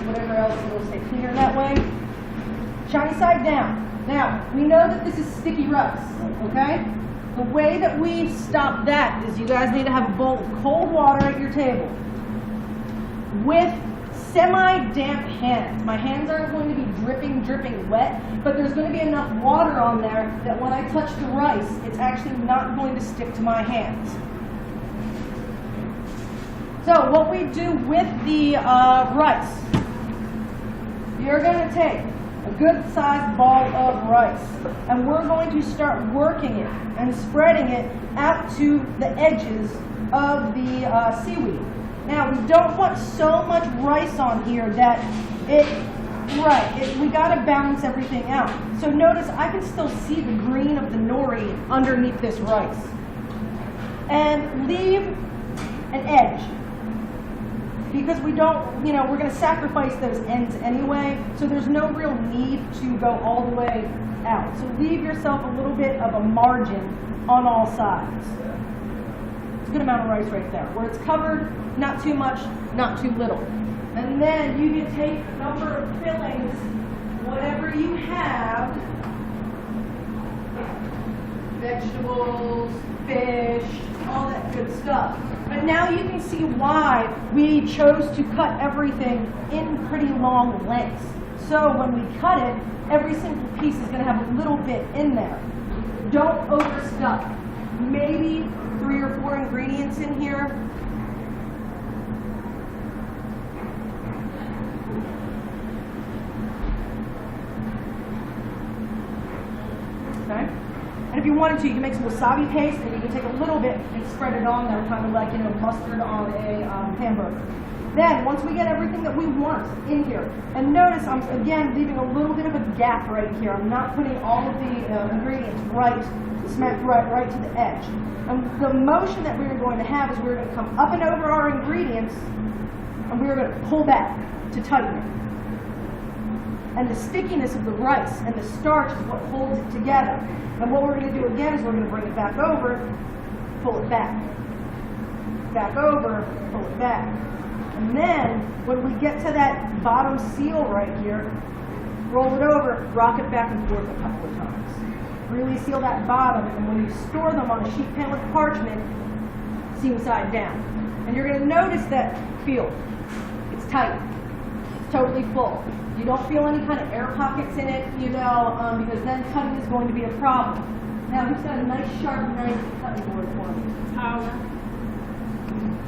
whatever else, it'll stay cleaner that way. Shiny side down. Now, we know that this is sticky rice, okay? The way that we stop that is you guys need to have a bowl of cold water at your table with semi-damp hands. My hands aren't going to be dripping wet, but there's going to be enough water on there that when I touch the rice, it's actually not going to stick to my hands. So what we do with the rice, you're going to take a good sized ball of rice, and we're going to start working it and spreading it out to the edges of the seaweed. Now, we don't want so much rice on here that we got to balance everything out. So notice I can still see the green of the nori underneath this rice. And leave an edge, because we don't, we're going to sacrifice those ends anyway, so there's no real need to go all the way out. So leave yourself a little bit of a margin on all sides. It's a good amount of rice right there. Where it's covered, not too much, not too little. And then you can take a number of fillings, whatever you have, vegetables, fish, all that good stuff. But now you can see why we chose to cut everything in pretty long lengths. So when we cut it, every single piece is going to have a little bit in there. Don't overstuff. Maybe 3 or 4 ingredients in here. Okay? And if you wanted to, you can make some wasabi paste, and you can take a little bit and spread it on there, kind of like, mustard on a hamburger. Then, once we get everything that we want in here, and notice I'm, again, leaving a little bit of a gap right here. I'm not putting all of the ingredients smacked right to the edge. And the motion that we are going to have is we're going to come up and over our ingredients, and we're going to pull back to tighten it. And the stickiness of the rice and the starch is what holds it together. And what we're going to do again is we're going to bring it back over, pull it back. Back over, pull it back. And then, when we get to that bottom seal right here, roll it over, rock it back and forth a couple of times. Really seal that bottom, and when you store them on a sheet pan with parchment, seam side down. And you're going to notice that, it's tight. It's totally full. You don't feel any kind of air pockets in it, because then cutting is going to be a problem. Now, who's got a nice sharp knife cutting board for me? Power.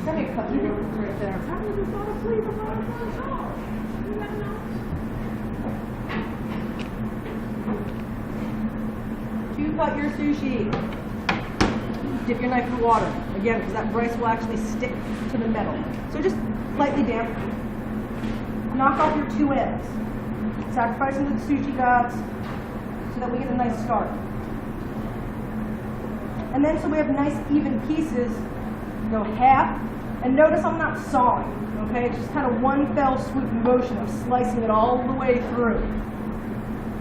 Let me cut you right there. I was just fall asleep on my first off. You never know. To cut your sushi, dip your knife in the water. Again, because that rice will actually stick to the metal. So just lightly damp. Knock off your 2 ends. Sacrificing to the sushi gods so that we get a nice start. And then so we have nice even pieces, go half. And notice I'm not sawing, okay? It's just kind of one fell swoop motion of slicing it all the way through.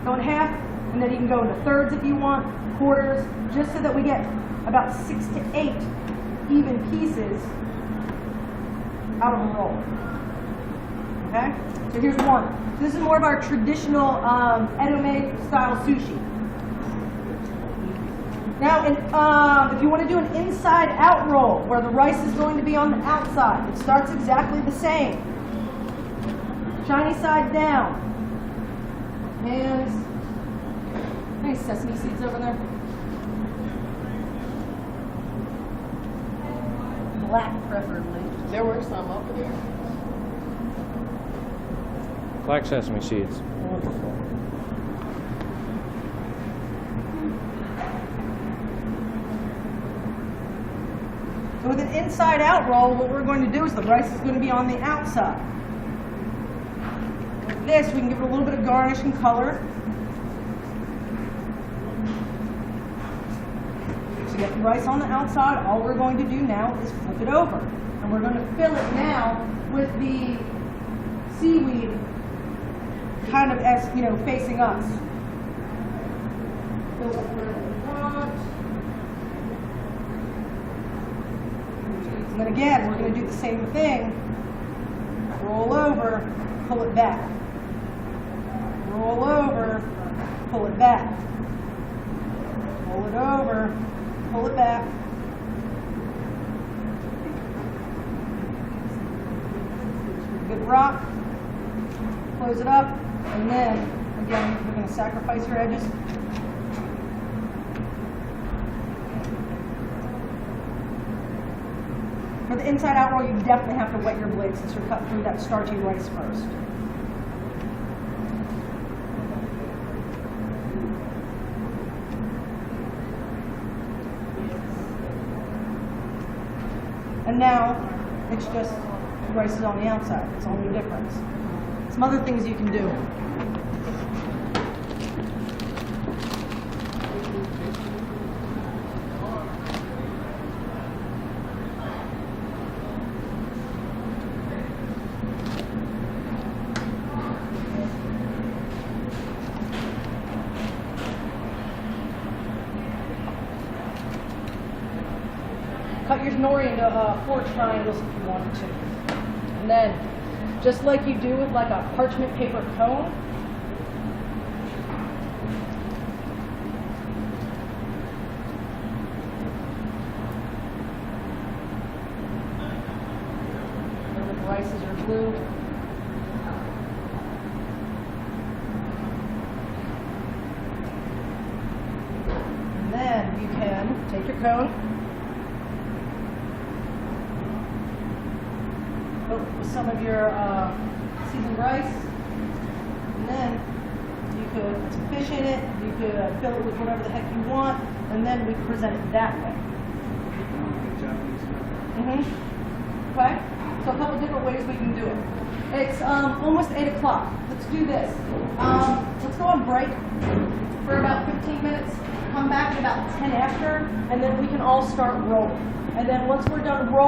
Go in half, and then you can go into thirds if you want, quarters, just so that we get about 6 to 8 even pieces out of a roll. Okay? So here's one. So this is more of our traditional edamame style sushi. Now, if you want to do an inside-out roll, where the rice is going to be on the outside, it starts exactly the same. Shiny side down. Hands. Any sesame seeds over there? Black, preferably. There were some over there. Black sesame seeds. So with an inside-out roll, what we're going to do is the rice is going to be on the outside. With this, we can give it a little bit of garnish and color. So get the rice on the outside. All we're going to do now is flip it over. And we're going to fill it now with the seaweed kind of as, facing us. Fill it where we want. And then again, we're going to do the same thing roll over, pull it back. Roll over, pull it back. Roll it over, pull it back. Good rock. Close it up, and then, again, we're going to sacrifice your edges. For the inside out roll, you definitely have to wet your blade since you're cut through that starchy rice first. And now, it's just the rice is on the outside. It's the only difference. Some other things you can do. Cut your nori into 4 triangles if you wanted to. And then, just like you do with like a parchment paper cone, where the rices are glued. And then you can take your cone, with some of your seasoned rice, and then you could put some fish in it, you could fill it with whatever the heck you want, and then we present it that way. Okay? So a couple different ways we can do it. It's almost 8 o'clock. Let's do this. Let's go on break for about 15 minutes, come back at about 10 after, and then we can all start rolling. And then once we're done rolling,